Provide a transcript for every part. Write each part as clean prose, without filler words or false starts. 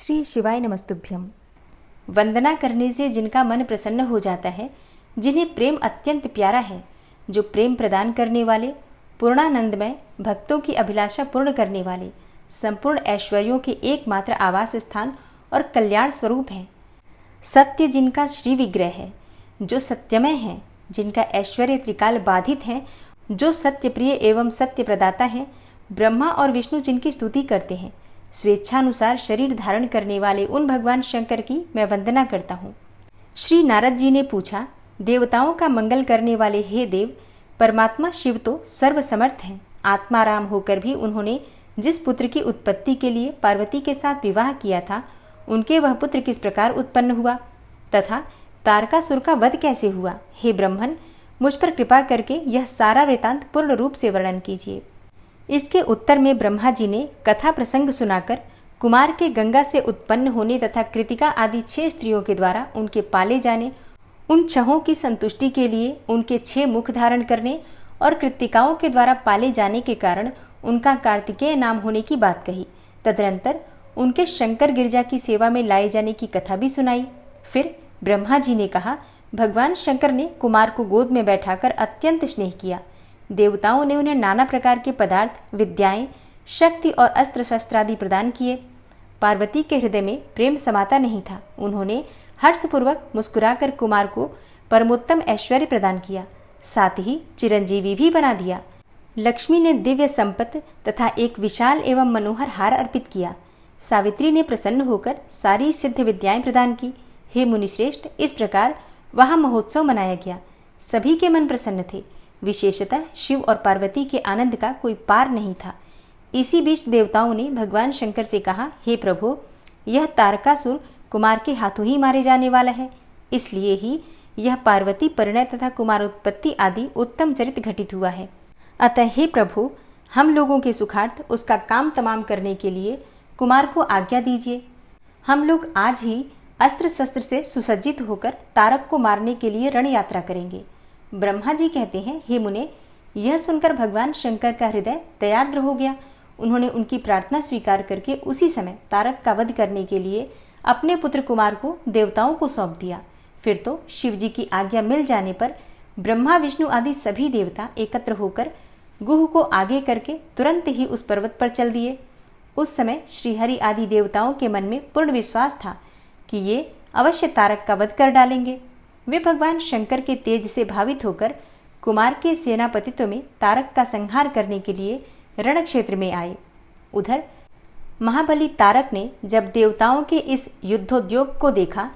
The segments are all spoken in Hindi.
श्री शिवाय नमस्तुभ्यम। वंदना करने से जिनका मन प्रसन्न हो जाता है, जिन्हें प्रेम अत्यंत प्यारा है, जो प्रेम प्रदान करने वाले, पूर्णानंदमय, भक्तों की अभिलाषा पूर्ण करने वाले, संपूर्ण ऐश्वर्यों के एकमात्र आवास स्थान और कल्याण स्वरूप है। सत्य जिनका श्री विग्रह है, जो सत्यमय है, जिनका ऐश्वर्य त्रिकाल बाधित है, जो सत्य प्रिय एवं सत्य प्रदाता है, ब्रह्मा और विष्णु जिनकी स्तुति करते हैं, स्वेच्छानुसार शरीर धारण करने वाले उन भगवान शंकर की मैं वंदना करता हूँ। श्री नारद जी ने पूछा, देवताओं का मंगल करने वाले हे देव, परमात्मा शिव तो सर्वसमर्थ हैं। आत्माराम होकर भी उन्होंने जिस पुत्र की उत्पत्ति के लिए पार्वती के साथ विवाह किया था, उनके वह पुत्र किस प्रकार उत्पन्न हुआ तथा तारकासुर का वध कैसे हुआ? हे ब्रह्मन, मुझ पर कृपा करके यह सारा वृतांत पूर्ण रूप से वर्णन कीजिए। इसके उत्तर में ब्रह्मा जी ने कथा प्रसंग सुनाकर कुमार के गंगा से उत्पन्न होने तथा कृतिका आदि 6 स्त्रियों के द्वारा उनके पाले जाने, उन 6 की संतुष्टि के लिए उनके 6 मुख धारण करने और कृतिकाओं के द्वारा पाले जाने के कारण उनका कार्तिकेय नाम होने की बात कही। तदनंतर उनके शंकर गिरजा की सेवा में लाए जाने की कथा भी सुनाई। फिर ब्रह्मा जी ने कहा, भगवान शंकर ने कुमार को गोद में बैठाकर अत्यंत स्नेह किया। देवताओं ने उन्हें नाना प्रकार के पदार्थ, विद्याएं, शक्ति और अस्त्र शस्त्र आदि प्रदान किए। पार्वती के हृदय में प्रेम समाता नहीं था। उन्होंने हर्षपूर्वक मुस्कुराकर कुमार को परमोत्तम ऐश्वर्य प्रदान किया, साथ ही चिरंजीवी भी बना दिया। लक्ष्मी ने दिव्य संपत्ति तथा एक विशाल एवं मनोहर हार अर्पित किया। सावित्री ने प्रसन्न होकर सारी सिद्ध विद्याएं प्रदान की। हे मुनिश्रेष्ठ, इस प्रकार वहां महोत्सव मनाया गया। सभी के मन प्रसन्न थे। विशेषतः शिव और पार्वती के आनंद का कोई पार नहीं था। इसी बीच देवताओं ने भगवान शंकर से कहा, हे प्रभु, यह तारकासुर कुमार के हाथों ही मारे जाने वाला है, इसलिए ही यह पार्वती परिणय तथा कुमारोत्पत्ति आदि उत्तम चरित घटित हुआ है। अतः हे प्रभु, हम लोगों के सुखार्थ उसका काम तमाम करने के लिए कुमार को आज्ञा दीजिए। हम लोग आज ही अस्त्र शस्त्र से सुसज्जित होकर तारक को मारने के लिए रण यात्रा करेंगे। ब्रह्मा जी कहते हैं, हे मुने, यह सुनकर भगवान शंकर का हृदय दयार्द्र हो गया। उन्होंने उनकी प्रार्थना स्वीकार करके उसी समय तारक का वध करने के लिए अपने पुत्र कुमार को देवताओं को सौंप दिया। फिर तो शिव जी की आज्ञा मिल जाने पर ब्रह्मा विष्णु आदि सभी देवता एकत्र होकर गुह को आगे करके तुरंत ही उस पर्वत पर चल दिए। उस समय श्रीहरि आदि देवताओं के मन में पूर्ण विश्वास था कि ये अवश्य तारक का वध कर डालेंगे। वे भगवान शंकर के तेज से भावित होकर कुमार के सेनापतित्व में तारक का संहार करने के लिए रण क्षेत्र में आए। उधर महाबली तारक ने जब देवताओं के इस युद्धोद्योग को देखा,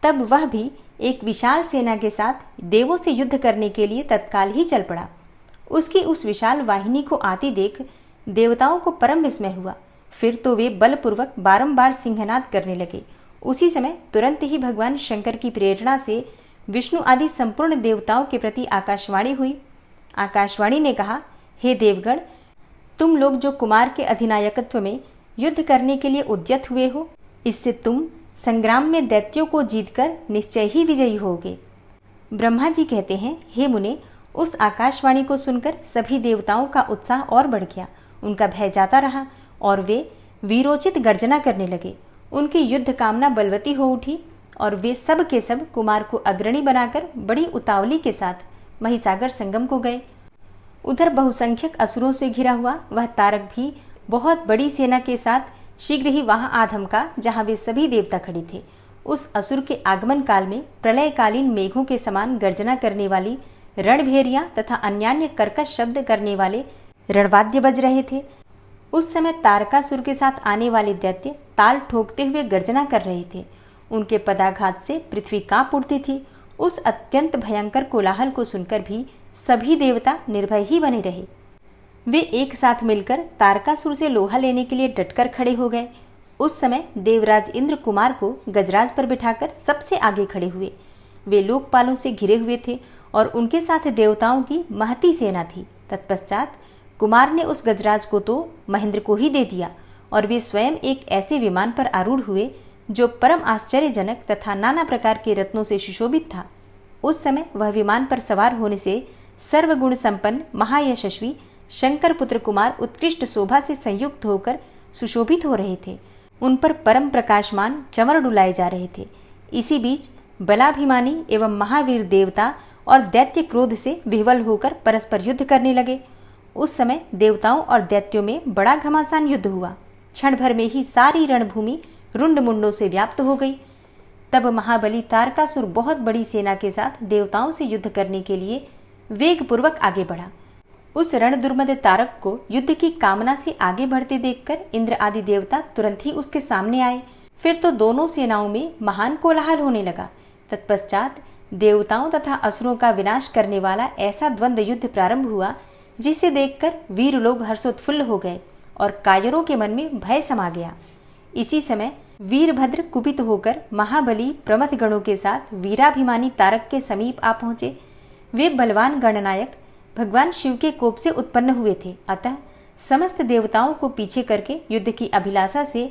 तब वह भी एक विशाल सेना के साथ देवों से युद्ध करने के लिए तत्काल ही चल पड़ा। उसकी उस विशाल वाहिनी को आती देख देवताओं को परम विस्मय हुआ। फिर तो वे बलपूर्वक बारंबार सिंहनाद करने लगे। उसी समय तुरंत ही भगवान शंकर की प्रेरणा से विष्णु आदि संपूर्ण देवताओं के प्रति आकाशवाणी हुई। आकाशवाणी ने कहा, हे देवगण, तुम लोग जो कुमार के अधिनायकत्व में युद्ध करने के लिए उद्यत हुए हो, इससे तुम संग्राम में दैत्यों को जीतकर निश्चय ही विजयी होगे। ब्रह्मा जी कहते हैं, हे मुने, उस आकाशवाणी को सुनकर सभी देवताओं का उत्साह और बढ़ गया। उनका भय जाता रहा और वे वीरोचित गर्जना करने लगे। उनकी युद्ध कामना बलवती हो उठी और वे सब के सब कुमार को अग्रणी बनाकर बड़ी उतावली के साथ महिसागर संगम को गए। उधर बहुसंख्यक असुरों से घिरा हुआ वह तारक भी बहुत बड़ी सेना के साथ शीघ्र ही वहां आ धमका, जहां वे सभी देवता खड़े थे। उस असुर के आगमन काल में प्रलयकालीन मेघों के समान गर्जना करने वाली रणभेरियां तथा अन्यान्य कर्कश शब्द करने वाले रणवाद्य बज रहे थे। उस समय तारकासुर के साथ आने वाले दैत्य ताल ठोकते हुए गर्जना कर रहे थे। उनके पदाघात से पृथ्वी कांप उठती थी। उस अत्यंत भयंकर कोलाहल को सुनकर भी सभी देवता निर्भय ही बने रहे। वे एक साथ मिलकर तारकासुर से लोहा लेने के लिए डटकर खड़े हो गए। उस समय देवराज इंद्र कुमार को गजराज पर बिठाकर सबसे आगे खड़े हुए। वे लोकपालों से घिरे हुए थे और उनके साथ देवताओं की महती सेना थी। तत्पश्चात कुमार ने उस गजराज को तो महेंद्र को ही दे दिया और वे स्वयं एक ऐसे विमान पर आरूढ़ हुए जो परम आश्चर्यजनक तथा नाना प्रकार के रत्नों से सुशोभित था। उस समय वह विमान पर सवार होने से सर्वगुण संपन्न महायशस्वी शंकर पुत्र कुमार उत्कृष्ट शोभा से संयुक्त होकर सुशोभित हो रहे थे। उन पर परम प्रकाशमान चंवर डुलाए जा रहे थे। इसी बीच बलाभिमानी एवं महावीर देवता और दैत्य क्रोध से विह्वल होकर परस्पर युद्ध करने लगे। उस समय देवताओं और दैत्यों में बड़ा घमासान युद्ध हुआ। क्षण भर में ही सारी रणभूमि रुंड मुंडों से व्याप्त हो गई। तब महाबली तारकासुर बहुत बड़ी सेना के साथ देवताओं से युद्ध करने के लिए वेगपूर्वक आगे बढ़ा। उस रण दुर्मद तारक को युद्ध की कामना से आगे बढ़ते देखकर इंद्र आदि देवता तुरंत ही उसके सामने आए। फिर तो दोनों सेनाओं में महान कोलाहल होने लगा। तत्पश्चात देवताओं तथा असुरों का विनाश करने वाला ऐसा द्वंद्व युद्ध प्रारंभ हुआ जिसे देखकर वीर लोग हर्षोत्फुल्ल हो गए और कायरों के मन में भय समा गया। इसी समय वीरभद्र कुपित होकर महाबली प्रमथ गणों के साथ वीराभिमानी तारक के समीप आ पहुंचे। वे बलवान गणनायक भगवान शिव के कोप से उत्पन्न हुए थे। अतः समस्त देवताओं को पीछे करके युद्ध की अभिलाषा से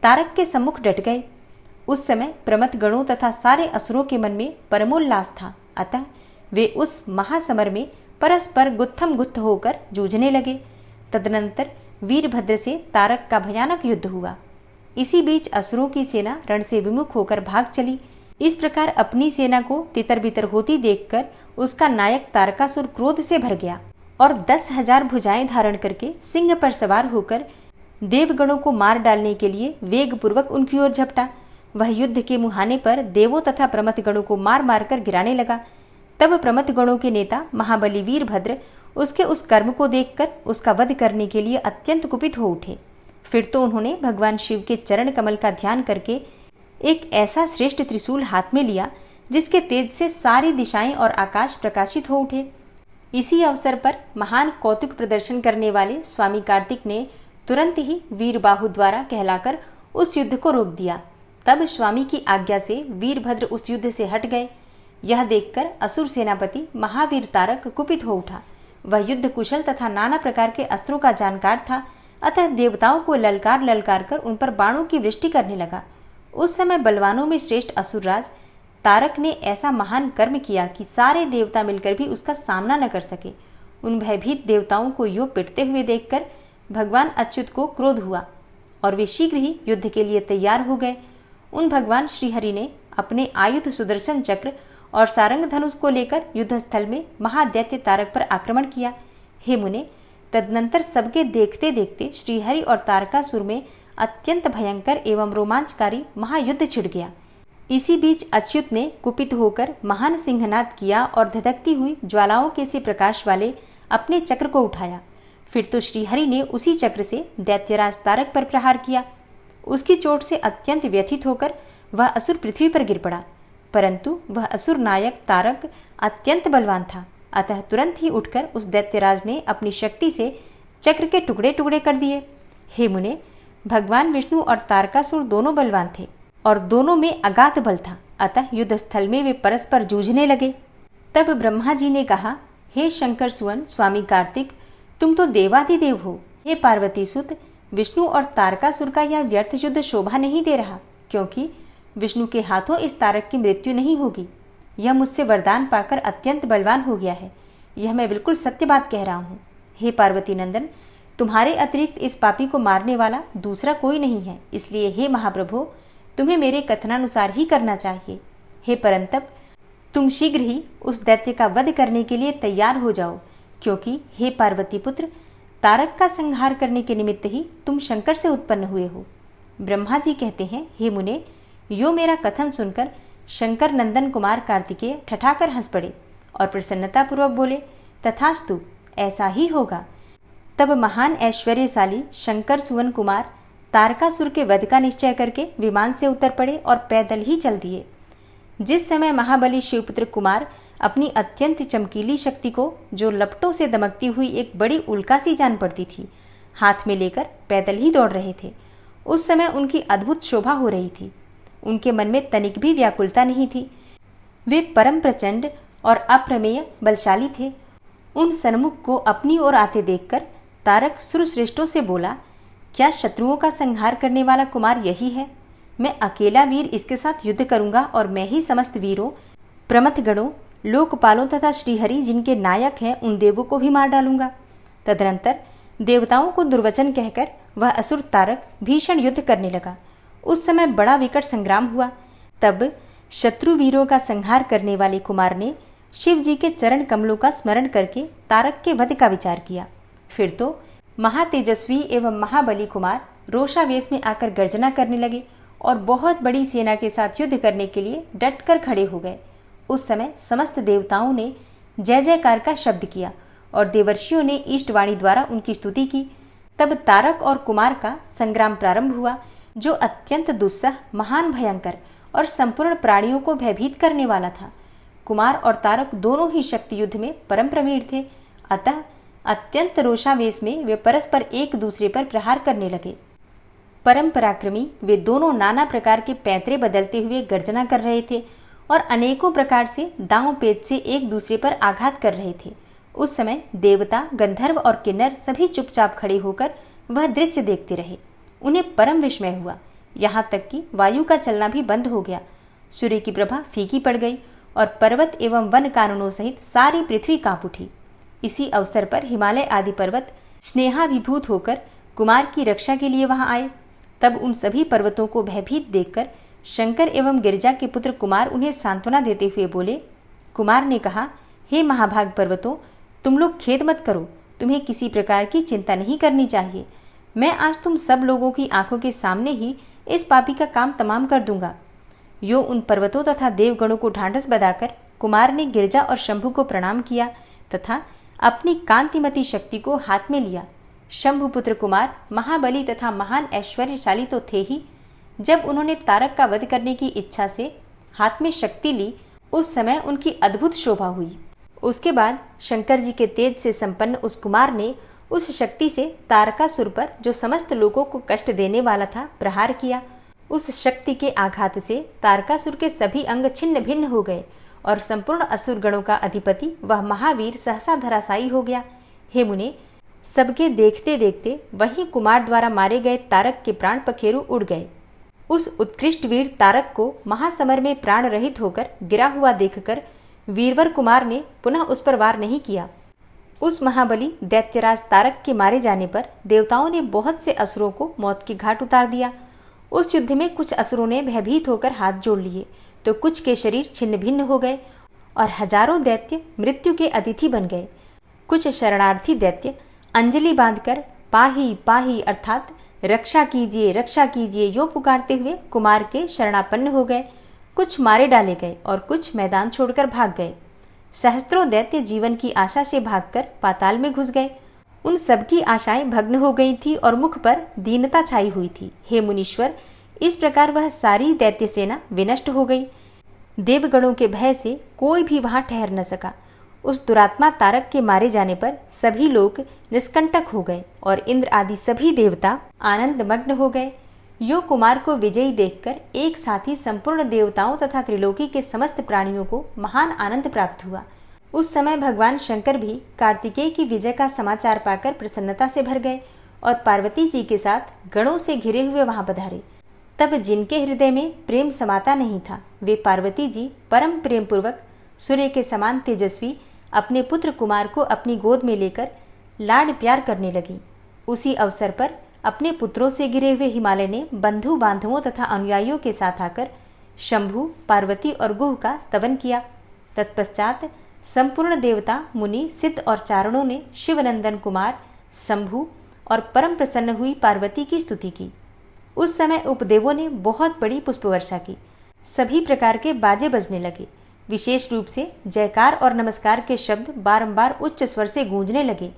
तारक के सम्मुख डट गए। उस समय प्रमथ गणों तथा सारे असुरों के मन में परमोल्लास था। अतः वे उस महासमर में परस्पर गुत्थम गुत्थ होकर जूझने लगे। तदनंतर वीरभद्र से तारक का भयानक युद्ध हुआ। इसी बीच असुरों की सेना रण से विमुख होकर भाग चली। इस प्रकार अपनी सेना को तितर बितर होती देखकर उसका नायक तारकासुर क्रोध से भर गया और 10,000 भुजाएं धारण करके सिंह पर सवार होकर देवगणों को मार डालने के लिए वेगपूर्वक उनकी ओर झपटा। वह युद्ध के मुहाने पर देवों तथा प्रमथ गणों को मार मारकर गिराने लगा। तब प्रमथ गणों के नेता महाबली वीरभद्र उसके उस कर्म को देखकर उसका वध करने के लिए अत्यंत कुपित हो उठे। फिर तो उन्होंने भगवान शिव के चरण कमल का ध्यान करके एक ऐसा श्रेष्ठ त्रिशूल हाथ में लिया जिसके तेज से सारी दिशाएं और आकाश प्रकाशित हो उठे। इसी अवसर पर महान कौतुक प्रदर्शन करने वाले स्वामी कार्तिक ने तुरंत ही वीरबाहु द्वारा कहलाकर उस युद्ध को रोक दिया। तब स्वामी की आज्ञा से वीरभद्र उस युद्ध से हट गए। यह देखकर असुर सेनापति महावीर तारक कुपित हो उठा। वह युद्ध कुशल तथा नाना प्रकार के अस्त्रों का जानकार था। अतः देवताओं को ललकार ललकार कर उन पर बाणों की वृष्टि करने लगा। उस समय बलवानों में श्रेष्ठ असुरराज तारक ने ऐसा महान कर्म किया कि सारे देवता मिलकर भी उसका सामना न कर सके। उन भयभीत देवताओं को यूं पिटते हुए देखकर भगवान अच्युत को क्रोध हुआ और वे शीघ्र ही युद्ध के लिए तैयार हो गए। उन भगवान श्रीहरि ने अपने आयुध सुदर्शन चक्र और सारंग धनुष को लेकर युद्ध स्थल में महादैत्य तारक पर आक्रमण किया। हे मुने, तदनंतर सबके देखते देखते श्रीहरि और तारकासुर में अत्यंत भयंकर एवं रोमांचकारी महायुद्ध छिड़ गया। इसी बीच अच्युत ने कुपित होकर महान सिंहनाद किया और धधकती हुई ज्वालाओं के से प्रकाश वाले अपने चक्र को उठाया। फिर तो श्रीहरि ने उसी चक्र से दैत्यराज तारक पर प्रहार किया। उसकी चोट से अत्यंत व्यथित होकर वह असुर पृथ्वी पर गिर पड़ा, परंतु वह असुर नायक तारक अत्यंत बलवान था। अतः तुरंत ही उठकर उस दैत्यराज ने अपनी शक्ति से चक्र के टुकड़े टुकड़े कर दिए। हे मुने, भगवान विष्णु और तारकासुर दोनों बलवान थे और दोनों में अगाध बल था। अतः युद्ध स्थल में वे परस्पर जूझने लगे। तब ब्रह्मा जी ने कहा, हे शंकर सुवन स्वामी कार्तिक, तुम तो देवाधिदेव हो। हे पार्वती सुत, विष्णु और तारकासुर का यह व्यर्थ युद्ध शोभा नहीं दे रहा, क्योंकि विष्णु के हाथों इस तारक की मृत्यु नहीं होगी। यह मुझसे वरदान पाकर अत्यंत बलवान हो गया है। यह मैं बिल्कुल सत्य बात कह रहा हूँ। हे पार्वती नंदन, तुम्हारे अतिरिक्त इस पापी को मारने वाला दूसरा कोई नहीं है। इसलिए हे महाप्रभु, तुम्हें मेरे कथनानुसार ही करना चाहिए। हे परंतप, तुम शीघ्र ही उस दैत्य का वध करने के लिए तैयार हो जाओ, क्योंकि हे पार्वती पुत्र, तारक का संहार करने के निमित्त ही तुम शंकर से उत्पन्न हुए हो। ब्रह्मा जी कहते हैं, हे मुने, यो मेरा कथन सुनकर शंकर नंदन कुमार कार्तिकेय ठठाकर हंस पड़े और प्रसन्नतापूर्वक बोले, तथास्तु, ऐसा ही होगा। तब महान ऐश्वर्यशाली शंकर सुवन कुमार तारकासुर के वध का निश्चय करके विमान से उतर पड़े और पैदल ही चल दिए। जिस समय महाबली शिवपुत्र कुमार अपनी अत्यंत चमकीली शक्ति को, जो लपटों से दमकती हुई एक बड़ी उल्का सी जान पड़ती थी, हाथ में लेकर पैदल ही दौड़ रहे थे, उस समय उनकी अद्भुत शोभा हो रही थी। उनके मन में तनिक भी व्याकुलता नहीं थी। वे परम प्रचंड और अप्रमेय बलशाली थे। उन सन्मुख को अपनी ओर आते देखकर तारक सुरश्रेष्ठों से बोला, क्या शत्रुओं का संहार करने वाला कुमार यही है? मैं अकेला वीर इसके साथ युद्ध करूंगा और मैं ही समस्त वीरों, प्रमथगणों, लोकपालों तथा श्रीहरि जिनके नायक हैं उन देवों को भी मार डालूंगा। तदनंतर देवताओं को दुर्वचन कहकर वह असुर तारक भीषण युद्ध करने लगा। उस समय बड़ा विकट संग्राम हुआ। तब शत्रु वीरों का संहार करने वाले कुमार ने शिव जी के चरण कमलों का स्मरण करके तारक के वध का विचार किया। फिर तो महातेजस्वी एवं महाबली कुमार रोषावेश में आकर गर्जना करने लगे और बहुत बड़ी सेना के साथ युद्ध करने के लिए डटकर खड़े हो गए। उस समय समस्त देवताओं ने जय जयकार का शब्द किया और देवर्षियों ने इष्टवाणी द्वारा उनकी स्तुति की। तब तारक और कुमार का संग्राम प्रारंभ हुआ, जो अत्यंत दुस्सह, महान, भयंकर और संपूर्ण प्राणियों को भयभीत करने वाला था। कुमार और तारक दोनों ही शक्ति युद्ध में परम प्रवीण थे, अतः अत्यंत रोषावेश में वे परस्पर एक दूसरे पर प्रहार करने लगे। परम पराक्रमी वे दोनों नाना प्रकार के पैंतरे बदलते हुए गर्जना कर रहे थे और अनेकों प्रकार से दांव पेच से एक दूसरे पर आघात कर रहे थे। उस समय देवता, गंधर्व और किन्नर सभी चुपचाप खड़े होकर वह दृश्य देखते रहे। उन्हें परम विस्मय हुआ, यहाँ तक कि वायु का चलना भी बंद हो गया। सूर्य की प्रभा फीकी पड़ गई और पर्वत एवं वन काननों सहित सारी पृथ्वी कांप उठी। इसी अवसर पर हिमालय आदि पर्वत स्नेहाभिभूत होकर कुमार की रक्षा के लिए वहां आए। तब उन सभी पर्वतों को भयभीत देखकर शंकर एवं गिरिजा के पुत्र कुमार उन्हें सांत्वना देते हुए बोले। कुमार ने कहा, हे महाभाग पर्वतों, तुम लोग खेद मत करो, तुम्हें किसी प्रकार की चिंता नहीं करनी चाहिए। मैं आज तुम सब लोगों की आंखों के सामने ही इस पापी का काम तमाम कर दूंगा। यो उन पर्वतों तथा देवगणों को ढांढस बधाकर कुमार ने गिरिजा और शंभु को प्रणाम किया तथा अपनी कांतिमती शक्ति को हाथ में लिया। शंभुपुत्र कुमार महाबली तथा महान ऐश्वर्यशाली तो थे ही, जब उन्होंने तारक का वध करने की इच्छा से हाथ में शक्ति ली, उस समय उनकी अद्भुत शोभा हुई। उसके बाद शंकर जी के तेज से संपन्न उस कुमार ने उस शक्ति से तारकासुर पर, जो समस्त लोगों को कष्ट देने वाला था, प्रहार किया। उस शक्ति के आघात से तारकासुर के सभी अंग छिन्न भिन्न हो गए और संपूर्ण असुर गणों का अधिपति वह महावीर सहसा धराशायी हो गया। हे मुने, सबके देखते देखते वही कुमार द्वारा मारे गए तारक के प्राण पखेरु उड़ गए। उस उत्कृष्ट वीर तारक को महासमर में प्राण रहित होकर गिरा हुआ देखकर वीरवर कुमार ने पुनः उस पर वार नहीं किया। उस महाबली दैत्यराज तारक के मारे जाने पर देवताओं ने बहुत से असुरों को मौत की घाट उतार दिया। उस युद्ध में कुछ असुरों ने भयभीत होकर हाथ जोड़ लिए, तो कुछ के शरीर छिन्न भिन्न हो गए और हजारों दैत्य मृत्यु के अतिथि बन गए। कुछ शरणार्थी दैत्य अंजलि बांधकर पाही पाही अर्थात रक्षा कीजिए यो पुकारते हुए कुमार के शरणापन्न हो गए। कुछ मारे डाले गए और कुछ मैदान छोड़कर भाग गए। सहस्त्रों दैत्य जीवन की आशा से भागकर पाताल में घुस गए। उन सबकी आशाएं भग्न हो गई थी और मुख पर दीनता छाई हुई थी। हे मुनीश्वर, इस प्रकार वह सारी दैत्य सेना विनष्ट हो गई। देवगणों के भय से कोई भी वहां ठहर न सका। उस दुरात्मा तारक के मारे जाने पर सभी लोग निष्कंटक हो गए और इंद्र आदि सभी देवता आनंद मग्न हो गए। यो कुमार को विजयी देखकर एक साथ ही संपूर्ण देवताओं तथा त्रिलोकी के समस्त प्राणियों को महान आनंद प्राप्त हुआ। उस समय भगवान शंकर भी कार्तिकेय की विजय का समाचार पाकर प्रसन्नता से भर गए और पार्वती जी के साथ गणों से घिरे हुए वहां पधारे। तब जिनके हृदय में प्रेम समाता नहीं था, वे पार्वती जी परम प्रेम पूर्वक सूर्य के समान तेजस्वी अपने पुत्र कुमार को अपनी गोद में लेकर लाड प्यार करने लगी। उसी अवसर पर अपने पुत्रों से घिरे हुए हिमालय ने बंधु बांधवों तथा अनुयायियों के साथ आकर शंभु, पार्वती और गुह का स्तवन किया। तत्पश्चात संपूर्ण देवता, मुनि, सिद्ध और चारणों ने शिवनंदन कुमार शंभु और परम प्रसन्न हुई पार्वती की स्तुति की। उस समय उपदेवों ने बहुत बड़ी पुष्पवर्षा की। सभी प्रकार के बाजे बजने लगे। विशेष रूप से जयकार और नमस्कार के शब्द बारंबार उच्च स्वर से गूंजने लगे।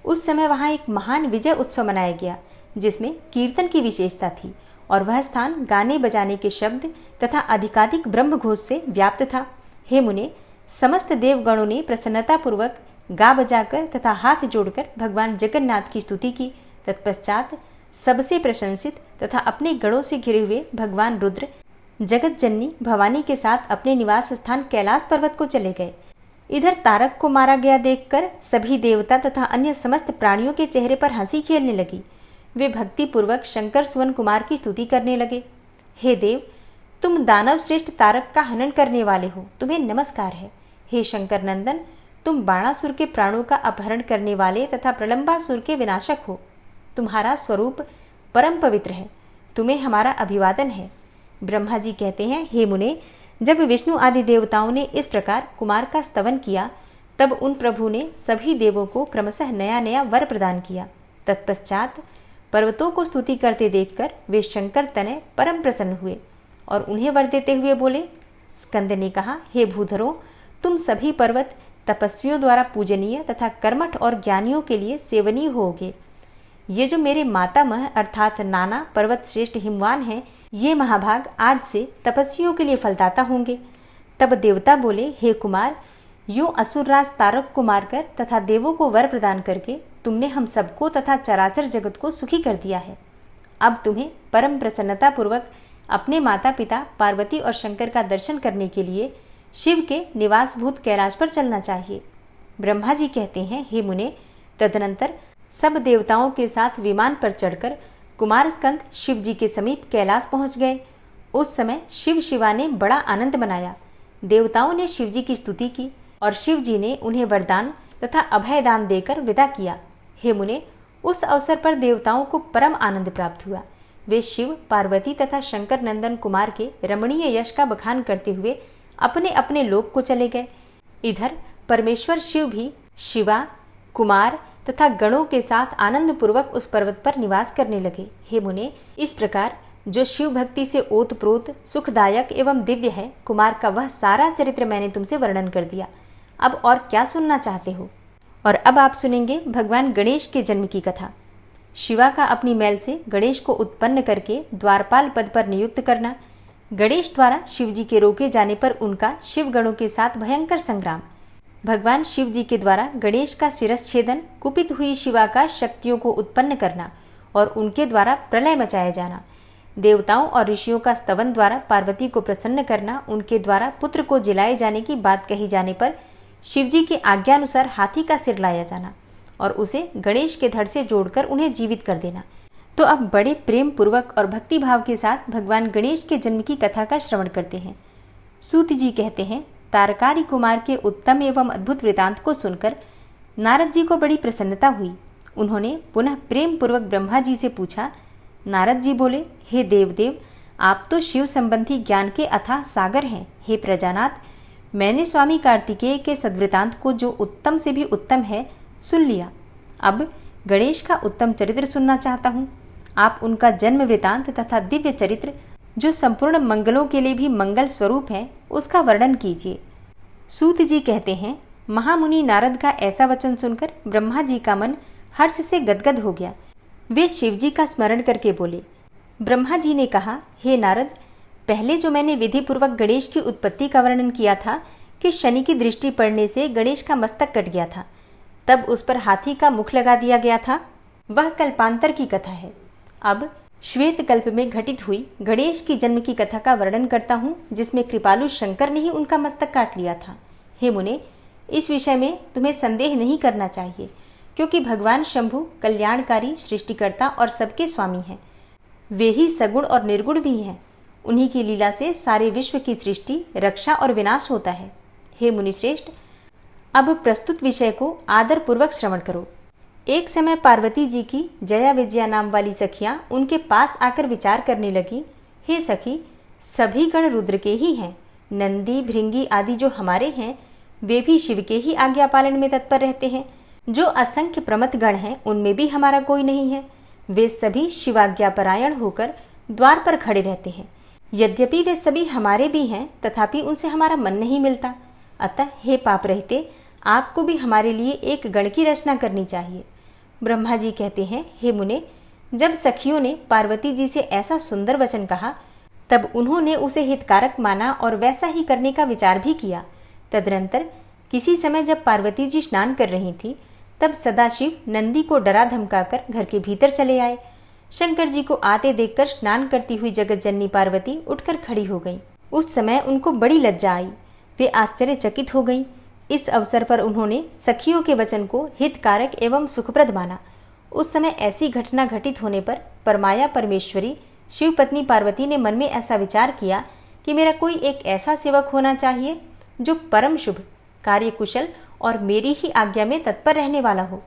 उस समय वहां एक महान विजय उत्सव मनाया गया, जिसमें कीर्तन की विशेषता थी और वह स्थान गाने बजाने के शब्द तथा अधिकाधिक ब्रह्म घोष से व्याप्त था। हे मुने, समस्त देवगणों ने प्रसन्नता पूर्वक गा बजाकर तथा हाथ जोड़कर भगवान जगन्नाथ की स्तुति की। तत्पश्चात सबसे प्रशंसित तथा अपने गणों से घिरे हुए भगवान रुद्र जगत जननी भवानी के साथ अपने निवास स्थान कैलाश पर्वत को चले गए। इधर तारक को मारा गया देखकर सभी देवता तथा अन्य समस्त प्राणियों के चेहरे पर हंसी खेलने लगी। वे भक्ति पूर्वक शंकर सुवन कुमार की स्तुति करने लगे। हे देव, तुम दानव श्रेष्ठ तारक का हनन करने वाले हो, तुम्हें नमस्कार है। हे शंकर नंदन, तुम बाणासुर के प्राणों का अपहरण करने वाले तथा प्रलंबासुर के विनाशक हो। तुम्हारा स्वरूप परम पवित्र है। तुम्हें हमारा अभिवादन है। ब्रह्मा जी कहते हैं, हे मुने, जब विष्णु आदि देवताओं ने इस प्रकार कुमार का स्तवन किया तब उन प्रभु ने सभी देवों को क्रमशः नया नया वर प्रदान किया। तत्पश्चात पर्वतों को स्तुति करते देखकर वे शंकर तनय परम प्रसन्न हुए और उन्हें वर देते हुए बोले। स्कंद ने कहा, हे भूधरों, तुम सभी पर्वत तपस्वियों द्वारा पूजनीय तथा कर्मठ और ज्ञानियों के लिए सेवनीय होगे। ये जो मेरे मातामह अर्थात नाना पर्वत श्रेष्ठ हिमवान हैं, ये महाभाग आज से तपस्वियों के लिए फलदाता होंगे। तब देवता बोले, हे कुमार, यूं असुरराज तारक को मारकर तथा देवों को वर प्रदान करके तुमने हम सबको तथा चराचर जगत को सुखी कर दिया है। अब तुम्हें परम प्रसन्नता पूर्वक अपने माता पिता पार्वती और शंकर का दर्शन करने के लिए शिव के निवासभूत कैलाश पर चलना चाहिए। ब्रह्मा जी कहते हैं, हे मुने, तदनंतर सब देवताओं के साथ विमान पर चढ़कर कुमार स्कंद शिव जी के समीप कैलाश पहुंच गए। उस समय शिव शिवा ने बड़ा आनंद मनाया। देवताओं ने शिव जी की स्तुति की और शिव जी ने उन्हें वरदान तथा अभयदान देकर विदा किया। हे मुने, उस अवसर पर देवताओं को परम आनंद प्राप्त हुआ। वे शिव, पार्वती तथा शंकर नंदन कुमार के रमणीय यश का बखान करते हुए अपने अपने लोक को चले गए। इधर परमेश्वर शिव भी शिवा, कुमार तथा गणों के साथ आनंद पूर्वक उस पर्वत पर निवास करने लगे। हे मुने, इस प्रकार जो शिव भक्ति से ओतप्रोत सुखदायक एवं दिव्य है, कुमार का वह सारा चरित्र मैंने तुमसे वर्णन कर दिया। अब और क्या सुनना चाहते हो? और अब आप सुनेंगे भगवान गणेश के जन्म की कथा। शिवा का अपनी मैल से गणेश को उत्पन्न करके द्वारपाल पद पर नियुक्त करना, गणेश द्वारा शिव जी के रोके जाने पर उनका शिव गणों के साथ भयंकर संग्राम, भगवान शिव जी के द्वारा गणेश का शिरच्छेदन, कुपित हुई शिवा का शक्तियों को उत्पन्न करना और उनके द्वारा प्रलय मचाया जाना, देवताओं और ऋषियों का स्तवन द्वारा पार्वती को प्रसन्न करना, उनके द्वारा पुत्र को जिलाए जाने की बात कही जाने पर शिव जी की आज्ञानुसार हाथी का सिर लाया जाना और उसे गणेश के धड़ से जोड़कर उन्हें जीवित कर देना। तो अब बड़े प्रेम पूर्वक और भक्ति भाव के साथ भगवान गणेश के जन्म की कथा का श्रवण करते हैं। सूत जी कहते हैं, तारकारी कुमार के उत्तम एवं अद्भुत वृतांत को सुनकर नारद जी को बड़ी प्रसन्नता हुई। उन्होंने पुनः प्रेम पूर्वक ब्रह्मा जी से पूछा। नारद जी बोले, हे देवदेव, आप तो शिव संबंधी ज्ञान के अथाह सागर हैं। हे प्रजानाथ, मैंने स्वामी कार्तिकेय के सद्वृतांत को, जो उत्तम से भी उत्तम है, सुन लिया। अब गणेश का उत्तम चरित्र सुनना चाहता हूँ। आप उनका जन्म वृतांत तथा दिव्य चरित्र, जो संपूर्ण मंगलों के लिए भी मंगल स्वरूप है, उसका वर्णन कीजिए। सूत जी कहते हैं, महामुनि नारद का ऐसा वचन सुनकर ब्रह्मा जी का मन हर्ष से गदगद हो गया। वे शिव जी का स्मरण करके बोले। ब्रह्मा जी ने कहा, हे नारद, पहले जो मैंने विधि पूर्वक गणेश की उत्पत्ति का वर्णन किया था कि शनि की दृष्टि पड़ने से गणेश का मस्तक कट गया था, तब उस पर हाथी का मुख लगा दिया गया था, वह कल्पांतर की कथा है। अब श्वेत कल्प में घटित हुई गणेश की जन्म की कथा का वर्णन करता हूँ, जिसमें कृपालु शंकर ने ही उनका मस्तक काट लिया था। हे मुने, इस विषय में तुम्हें संदेह नहीं करना चाहिए, क्योंकि भगवान शंभु कल्याणकारी, सृष्टिकर्ता और सबके स्वामी हैं। वे ही सगुण और निर्गुण भी हैं। उन्हीं की लीला से सारे विश्व की सृष्टि, रक्षा और विनाश होता है। हे मुनिश्रेष्ठ, अब प्रस्तुत विषय को आदर पूर्वक श्रवण करो। एक समय पार्वती जी की जया विजया नाम वाली सखियां उनके पास आकर विचार करने लगी, हे सखी, सभी गण रुद्र के ही हैं। नंदी, भृंगी आदि जो हमारे हैं, वे भी शिव के ही आज्ञा पालन में तत्पर रहते हैं। जो असंख्य प्रमथ गण हैं, उनमें भी हमारा कोई नहीं है। वे सभी शिवाज्ञा परायण होकर द्वार पर खड़े रहते हैं। यद्यपि वे सभी हमारे भी हैं, तथापि उनसे हमारा मन नहीं मिलता। अतः हे पाप रहते, आपको भी हमारे लिए एक गण की रचना करनी चाहिए। ब्रह्मा जी कहते हैं, हे मुने, जब सखियों ने पार्वती जी से ऐसा सुंदर वचन कहा, तब उन्होंने उसे हितकारक माना और वैसा ही करने का विचार भी किया। तदनंतर किसी समय जब पार्वती जी स्नान कर रही थी, तब सदाशिव नंदी को डरा धमकाकर घर के भीतर चले आए। शंकर जी को आते देखकर स्नान करती हुई जगत जननी पार्वती उठकर खड़ी हो गई। उस समय उनको बड़ी लज्जा आई। वे आश्चर्यचकित हो गईं। इस अवसर पर उन्होंने सखियों के वचन को हितकारक एवं सुखप्रद माना। उस समय ऐसी घटना घटित होने पर परमाया परमेश्वरी शिव पत्नी पार्वती ने मन में ऐसा विचार किया कि मेरा कोई एक ऐसा सेवक होना चाहिए जो परम शुभ, कार्यकुशल और मेरी ही आज्ञा में तत्पर रहने वाला हो,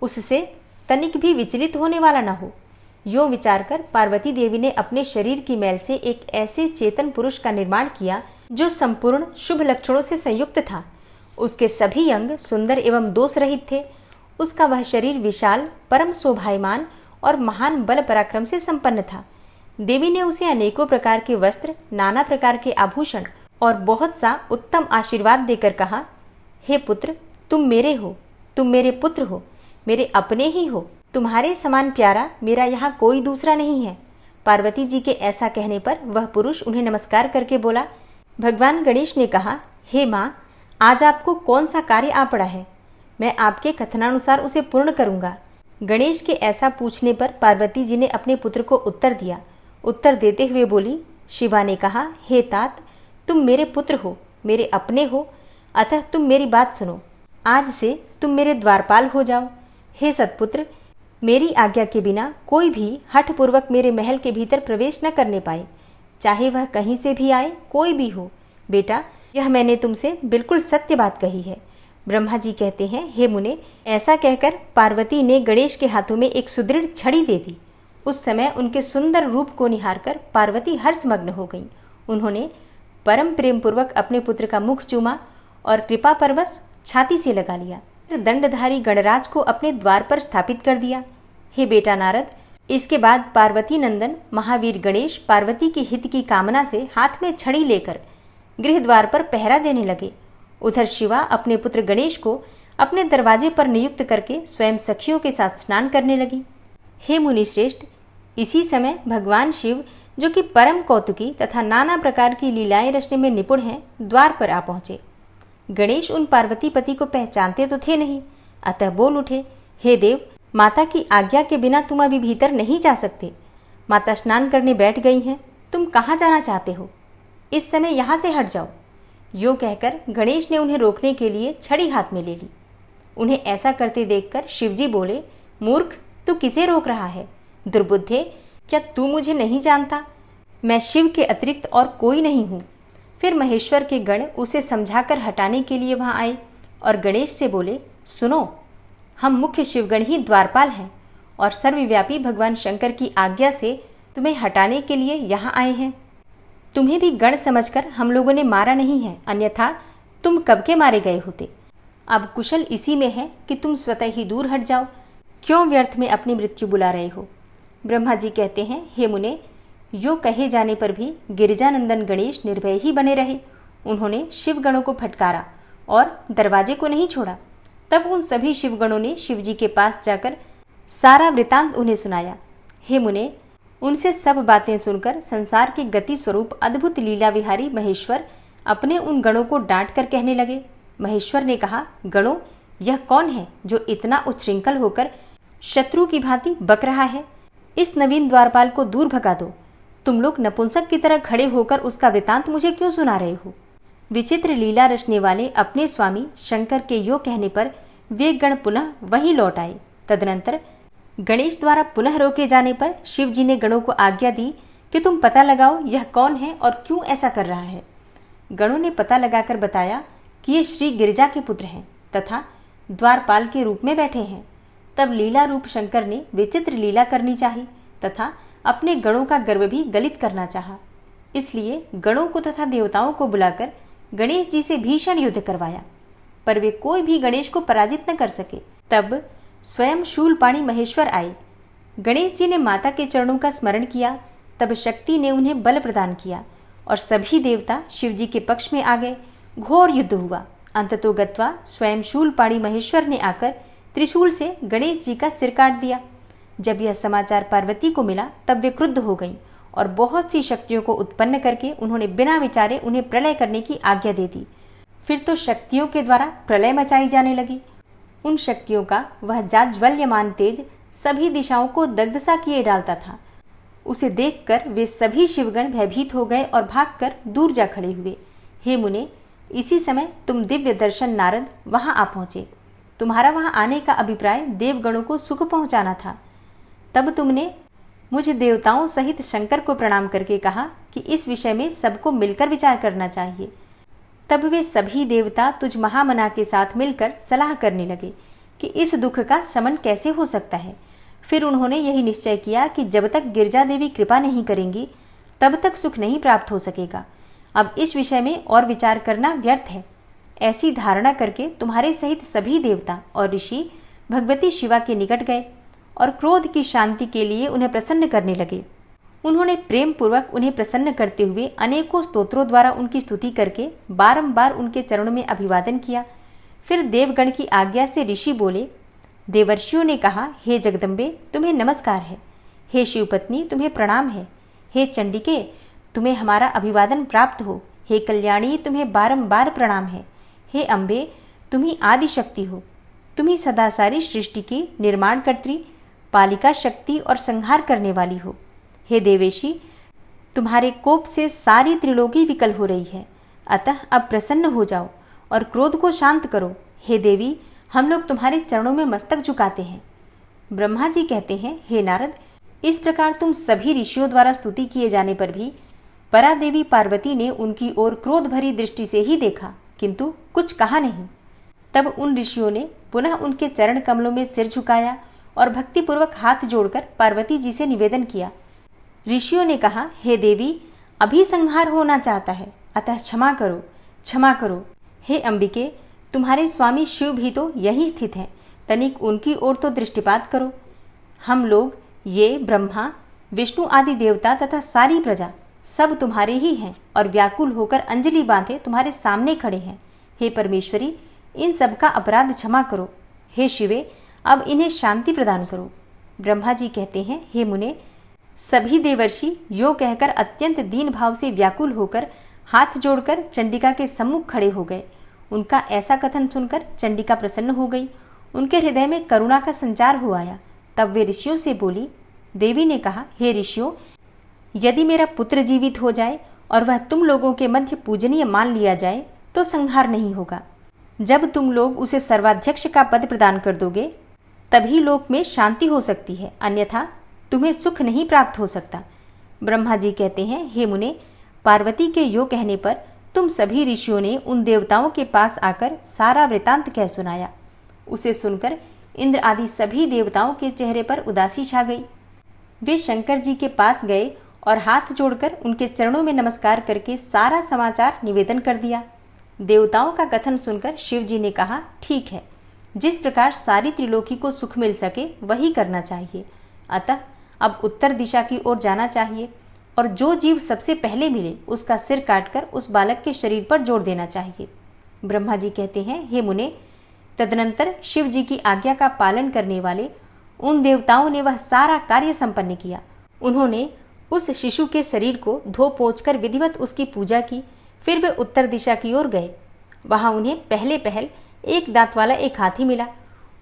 उससे तनिक भी विचलित होने वाला न हो। यो विचार कर पार्वती देवी ने अपने शरीर की मैल से एक ऐसे चेतन पुरुष का निर्माण किया जो संपूर्ण शुभ लक्षणों से संयुक्त था। उसके सभी अंग सुंदर एवं दोष रहित थे। उसका वह शरीर विशाल, परम शोभायमान और महान बल पराक्रम से संपन्न था। देवी ने उसे अनेकों प्रकार के वस्त्र, नाना प्रकार के आभूषण और बहुत सा उत्तम आशीर्वाद देकर कहा, हे पुत्र, तुम मेरे हो, तुम मेरे पुत्र हो, मेरे अपने ही हो। तुम्हारे समान प्यारा मेरा यहाँ कोई दूसरा नहीं है। पार्वती जी के ऐसा कहने पर वह पुरुष उन्हें नमस्कार करके बोला। भगवान गणेश ने कहा, हे माँ, आज आपको कौन सा कार्य आ पड़ा है? मैं आपके कथनानुसार उसे पूर्ण करूँगा। गणेश के ऐसा पूछने पर पार्वती जी ने अपने पुत्र को उत्तर दिया। उत्तर देते हुए बोली, शिवा ने कहा, हे तात, तुम मेरे पुत्र हो, मेरे अपने हो, अतः तुम मेरी बात सुनो। आज से तुम मेरे द्वारपाल हो जाओ। हे सतपुत्र, मेरी आज्ञा के बिना कोई भी हठपूर्वक मेरे महल के भीतर प्रवेश न करने पाए, चाहे वह कहीं से भी आए, कोई भी हो। बेटा, यह मैंने तुमसे बिल्कुल सत्य बात कही है। ब्रह्मा जी कहते हैं, हे मुने, ऐसा कहकर पार्वती ने गणेश के हाथों में एक सुदृढ़ छड़ी दे दी। उस समय उनके सुंदर रूप को निहारकर पार्वती हर्षमग्न हो गईं। उन्होंने परम प्रेम पूर्वक अपने पुत्र का मुख चूमा और कृपा परवश छाती से लगा लिया। फिर दंडधारी गणराज को अपने द्वार पर स्थापित कर दिया। हे बेटा नारद, इसके बाद पार्वती नंदन महावीर गणेश पार्वती के हित की कामना से हाथ में छड़ी लेकर गृह द्वार पर पहरा देने लगे। उधर शिवा अपने पुत्र गणेश को अपने दरवाजे पर नियुक्त करके स्वयं सखियों के साथ स्नान करने लगी। हे मुनि श्रेष्ठ, इसी समय भगवान शिव, जो कि परम कौतुकी तथा नाना प्रकार की लीलाएं रचने में निपुण हैं, द्वार पर आ पहुंचे। गणेश उन पार्वती पति को पहचानते तो थे नहीं, अतः बोल उठे, हे देव, माता की आज्ञा के बिना तुम अभी भीतर नहीं जा सकते। माता स्नान करने बैठ गई हैं, तुम कहाँ जाना चाहते हो? इस समय यहाँ से हट जाओ। यो कहकर गणेश ने उन्हें रोकने के लिए छड़ी हाथ में ले ली। उन्हें ऐसा करते देखकर शिवजी बोले, मूर्ख, तू किसे रोक रहा है? दुर्बुद्धे, क्या तू मुझे नहीं जानता? मैं शिव के अतिरिक्त और कोई नहीं हूँ। फिर महेश्वर के गण उसे समझाकर हटाने के लिए वहां आए और गणेश से बोले, सुनो, हम मुख्य शिवगण ही द्वारपाल हैं और सर्वव्यापी भगवान शंकर की आज्ञा से तुम्हें हटाने के लिए यहाँ आए हैं। तुम्हें भी गण समझकर हम लोगों ने मारा नहीं है, अन्यथा तुम कब के मारे गए होते। अब कुशल इसी में है कि तुम स्वतः ही दूर हट जाओ। क्यों व्यर्थ में अपनी मृत्यु बुला रहे हो? ब्रह्मा जी कहते हैं, हे मुने, यो कहे जाने पर भी गिरिजानंदन गणेश निर्भय ही बने रहे। उन्होंने शिवगणों को फटकारा और दरवाजे को नहीं छोड़ा। तब उन सभी शिवगणों ने शिवजी के पास जाकर सारा वृतांत उन्हें सुनाया। हे मुने, उनसे सब बातें सुनकर संसार के गति स्वरूप अद्भुत लीला विहारी महेश्वर अपने उन गणों को डांट कर कहने लगे। महेश्वर ने कहा, गणों, यह कौन है जो इतना उच्छृंखल होकर शत्रु की भांति बक रहा है? इस नवीन द्वारपाल को दूर भगा दो। तुम लोग नपुंसक की तरह खड़े होकर उसका वृतांत मुझे क्यों सुना रहे हो? विचित्र लीला रचने वाले अपने स्वामी शंकर के यो कहने पर वे गण पुनः वहीं लौट आए। तदनंतर गणेश द्वारा पुनः रोके जाने पर शिव जी ने गणों को आज्ञा दी कि तुम पता लगाओ यह कौन है और क्यों ऐसा कर रहा है। गणों ने पता लगाकर बताया कि ये श्री गिरिजा के पुत्र हैं तथा द्वारपाल के रूप में बैठे हैं। तब लीला रूप शंकर ने विचित्र लीला करनी चाहिए तथा अपने गणों का गर्व भी गलित करना चाहा। इसलिए गणों को तथा देवताओं को बुलाकर गणेश जी से भीषण युद्ध करवाया, पर वे कोई भी गणेश को पराजित न कर सके। तब स्वयं शूलपाणी महेश्वर आए। गणेश जी ने माता के चरणों का स्मरण किया। तब शक्ति ने उन्हें बल प्रदान किया और सभी देवता शिव जी के पक्ष में आ गए। घोर युद्ध हुआ। अंततो गत्वा स्वयं शूलपाणी महेश्वर ने आकर त्रिशूल से गणेश जी का सिर काट दिया। जब यह समाचार पार्वती को मिला तब वे क्रुद्ध हो गईं और बहुत सी शक्तियों को उत्पन्न करके उन्होंने बिना विचारे उन्हें प्रलय करने की आज्ञा दे दी। फिर तो शक्तियों के द्वारा प्रलय मचाई जाने लगी। उन शक्तियों का वह जाज्वल्यमान तेज सभी दिशाओं को दग्ध सा किए डालता था। उसे देखकर वे सभी शिवगण भयभीत हो गए और भागकर दूर जा खड़े हुए। हे मुने, इसी समय तुम दिव्य दर्शन नारद वहां आ पहुंचे। तुम्हारा वहां आने का अभिप्राय देवगणों को सुख पहुंचाना था। तब तुमने मुझे देवताओं सहित शंकर को प्रणाम करके कहा कि इस विषय में सबको मिलकर विचार करना चाहिए। तब वे सभी देवता तुझ महामना के साथ मिलकर सलाह करने लगे कि इस दुख का शमन कैसे हो सकता है। फिर उन्होंने यही निश्चय किया कि जब तक गिरजा देवी कृपा नहीं करेंगी तब तक सुख नहीं प्राप्त हो सकेगा। अब इस विषय में और विचार करना व्यर्थ है। ऐसी धारणा करके तुम्हारे सहित सभी देवता और ऋषि भगवती शिवा के निकट गए और क्रोध की शांति के लिए उन्हें प्रसन्न करने लगे। उन्होंने प्रेम पूर्वक उन्हें प्रसन्न करते हुए अनेकों स्तोत्रों द्वारा उनकी स्तुति करके बारंबार उनके चरणों में अभिवादन किया। फिर देवगण की आज्ञा से ऋषि बोले, देवर्षियों ने कहा, हे जगदम्बे तुम्हें नमस्कार है। हे शिवपत्नी तुम्हें प्रणाम है। हे चंडिके तुम्हें हमारा अभिवादन प्राप्त हो। हे कल्याणी तुम्हें बारंबार प्रणाम है। हे अम्बे तुम ही आदि शक्ति हो। तुम ही सदा सारी सृष्टि की निर्माणकर्त्री, पालिका शक्ति और संहार करने वाली हो। हे देवेशी तुम्हारे कोप से सारी त्रिलोकी विकल हो रही है, अतः अब प्रसन्न हो जाओ और क्रोध को शांत करो। हे देवी हम लोग तुम्हारे चरणों में मस्तक झुकाते हैं। ब्रह्मा जी कहते हैं, हे नारद इस प्रकार तुम सभी ऋषियों द्वारा स्तुति किए जाने पर भी परादेवी पार्वती ने उनकी ओर क्रोध भरी दृष्टि से ही देखा, किंतु कुछ कहा नहीं। तब उन ऋषियों ने पुनः उनके चरण कमलों में सिर झुकाया और भक्तिपूर्वक हाथ जोड़कर पार्वती जी से निवेदन किया। ऋषियों ने कहा, हे देवी अभी संहार होना चाहता है, अतः क्षमा करो, क्षमा करो। हे अंबिके तुम्हारे स्वामी शिव भी तो यहीं स्थित हैं, तनिक उनकी ओर तो दृष्टिपात करो। हम लोग ये ब्रह्मा विष्णु आदि देवता तथा सारी प्रजा सब तुम्हारे ही हैं और व्याकुल होकर अंजलि बांधे तुम्हारे सामने खड़े हैं। हे परमेश्वरी इन सब का अपराध क्षमा करो। हे शिवे अब इन्हें शांति प्रदान करो। ब्रह्मा जी कहते हैं, हे मुने सभी देवर्षि यो कहकर अत्यंत दीन भाव से व्याकुल होकर हाथ जोड़कर चंडिका के सम्मुख खड़े हो गए। उनका ऐसा कथन सुनकर चंडिका प्रसन्न हो गई। उनके हृदय में करुणा का संचार हो आया। तब वे ऋषियों से बोली। देवी ने कहा, हे ऋषियों यदि मेरा पुत्र जीवित हो जाए और वह तुम लोगों के मध्य पूजनीय मान लिया जाए तो संहार नहीं होगा। जब तुम लोग उसे सर्वाध्यक्ष का पद प्रदान कर दोगे तभी लोक में शांति हो सकती है, अन्यथा तुम्हें सुख नहीं प्राप्त हो सकता। ब्रह्मा जी कहते हैं, हे मुने पार्वती के यो कहने पर तुम सभी ऋषियों ने उन देवताओं के पास आकर सारा वृतांत कह सुनाया। उसे सुनकर इंद्र आदि सभी देवताओं के चेहरे पर उदासी छा गई। वे शंकर जी के पास गए और हाथ जोड़कर उनके चरणों में नमस्कार करके सारा समाचार निवेदन कर दिया। देवताओं का कथन सुनकर शिव जी ने कहा, ठीक है, जिस प्रकार सारी त्रिलोकी को सुख मिल सके वही करना चाहिए। अतः अब उत्तर दिशा की ओर जाना चाहिए और जो जीव सबसे पहले मिले उसका सिर काटकर उस बालक के शरीर पर जोड़ देना चाहिए। ब्रह्मा जी कहते हैं, हे मुने तदनंतर शिव जी की आज्ञा का पालन करने वाले उन देवताओं ने वह सारा कार्य संपन्न किया। उन्होंने उस शिशु के शरीर को धो पोंछ कर विधिवत उसकी पूजा की। फिर वे उत्तर दिशा की ओर गए। वहां उन्हें पहले पहल एक दांत वाला एक हाथी मिला।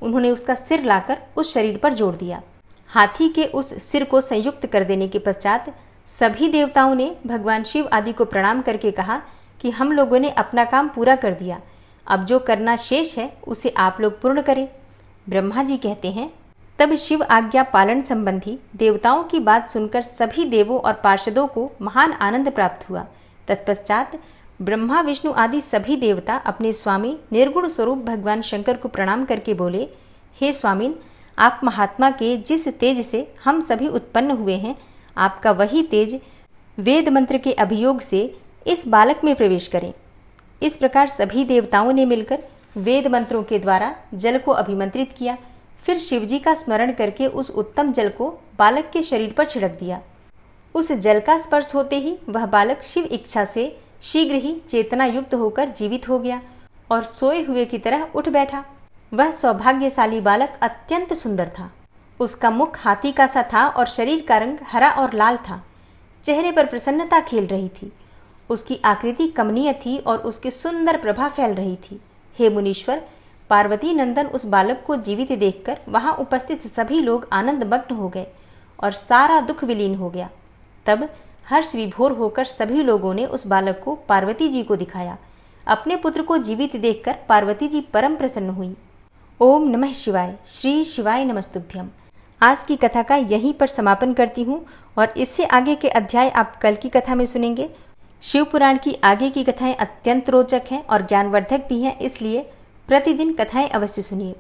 उन्होंने उसका सिर लाकर उस शरीर पर जोड़ दिया। हाथी के उस सिर को संयुक्त कर देने के पश्चात सभी देवताओं ने भगवान शिव आदि को प्रणाम करके कहा कि हम लोगों ने अपना काम पूरा कर दिया, अब जो करना शेष है उसे आप लोग पूर्ण करें। ब्रह्मा जी कहते हैं, तब शिव आज्ञा पालन संबंधी देवताओं की बात सुनकर सभी देवों और पार्षदों को महान आनंद प्राप्त हुआ। तत्पश्चात ब्रह्मा विष्णु आदि सभी देवता अपने स्वामी निर्गुण स्वरूप भगवान शंकर को प्रणाम करके बोले, हे स्वामिन आप महात्मा के जिस तेज से हम सभी उत्पन्न हुए हैं, आपका वही तेज वेद मंत्र के अभियोग से इस बालक में प्रवेश करें। इस प्रकार सभी देवताओं ने मिलकर वेद मंत्रों के द्वारा जल को अभिमंत्रित किया। फिर शिवजी का स्मरण करके उस उत्तम जल को बालक के शरीर पर छिड़क दिया। उस जल का स्पर्श होते ही वह बालक शिव इच्छा से शीघ्र ही चेतना युक्त होकर जीवित हो गया और सोए हुए की तरह उठ बैठा। वह सौभाग्यशाली बालक अत्यंत सुंदर था। उसका मुख हाथी का सा था और शरीर का रंग हरा और लाल था। चेहरे पर प्रसन्नता खेल रही थी। उसकी आकृति कमनीय थी और उसकी सुंदर प्रभा फैल रही थी। हे मुनीश्वर, पार्वती नंदन उस बालक को जीवित देखकर वहां उपस्थित सभी लोग आनंद मग्न हो गए और सारा दुख विलीन हो गया। तब हर्ष विभोर होकर सभी लोगों ने उस बालक को पार्वती जी को दिखाया। अपने पुत्र को जीवित देखकर पार्वती जी परम प्रसन्न हुई। ओम नमः शिवाय। श्री शिवाय नमस्तुभ्यम। आज की कथा का यहीं पर समापन करती हूँ और इससे आगे के अध्याय आप कल की कथा में सुनेंगे। शिव पुराण की आगे की कथाएं अत्यंत रोचक हैं और ज्ञानवर्धक भी हैं, इसलिए प्रतिदिन कथाएं अवश्य सुनिए।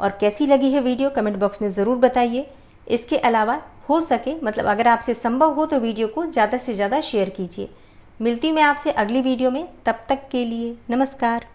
और कैसी लगी है वीडियो कमेंट बॉक्स में ज़रूर बताइए। इसके अलावा हो सके मतलब अगर आपसे संभव हो तो वीडियो को ज़्यादा से ज़्यादा शेयर कीजिए। मिलती हूँ मैं आपसे अगली वीडियो में, तब तक के लिए नमस्कार।